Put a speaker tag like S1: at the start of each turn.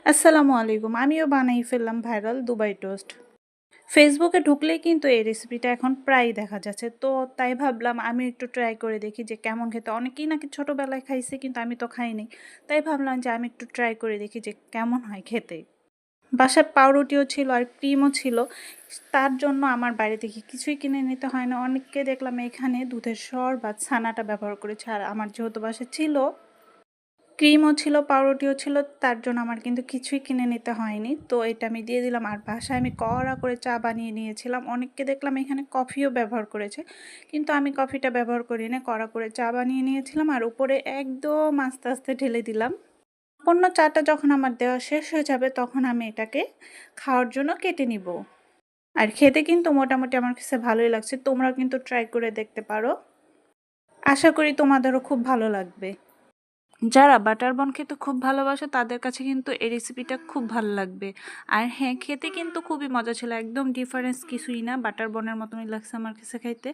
S1: আসসালামু আলাইকুম। আমিও বানাই ফেললাম ভাইরাল দুবাই টোস্ট। ফেসবুকে ঢুকলেই কিন্তু এই রেসিপিটা এখন প্রায়ই দেখা যাচ্ছে। তো তাই ভাবলাম আমি একটু ট্রাই করে দেখি যে কেমন খেতে। অনেকেই নাকি ছোটোবেলায় খাইছে কিন্তু আমি তো খাইনি। তাই ভাবলাম যে আমি একটু ট্রাই করে দেখি যে কেমন হয় খেতে। বাসায় পাউরুটিও ছিল আর ক্রিমও ছিল। তার জন্য আমার বাইরে থেকে কিছুই কিনে নিতে হয় না। অনেককে দেখলাম এখানে দুধের সর বা ছানাটা ব্যবহার করেছে। আর আমার যেহেতু বাসায় ছিল ক্রিমও ছিল, পাউরুটিও ছিল, তার জন্য আমার কিন্তু কিছুই কিনে নিতে হয়নি। তো এটা আমি দিয়ে দিলাম। আর বাসায় আমি কড়া করে চা বানিয়ে নিয়েছিলাম। অনেককে দেখলাম এখানে কফিও ব্যবহার করেছে, কিন্তু আমি কফিটা ব্যবহার করি না। কড়া করে চা বানিয়ে নিয়েছিলাম আর উপরে একদম আস্তে আস্তে ঢেলে দিলাম। সম্পূর্ণ চাটা যখন আমার দেওয়া শেষ হয়ে যাবে তখন আমি এটাকে খাওয়ার জন্য কেটে নিব। আর খেতে কিন্তু মোটামুটি আমার কাছে ভালোই লাগছে। তোমরাও কিন্তু ট্রাই করে দেখতে পারো। আশা করি তোমাদেরও খুব ভালো লাগবে। যারা বাটার বন খেতে খুব ভালোবাসে তাদের কাছে কিন্তু এই রেসিপিটা খুব ভালো লাগবে। আর হ্যাঁ, খেতে কিন্তু খুবই মজা ছিল, একদম ডিফারেন্স কিছুই না, বাটার বনের মতনই লাগছে আমার কাছে খাইতে।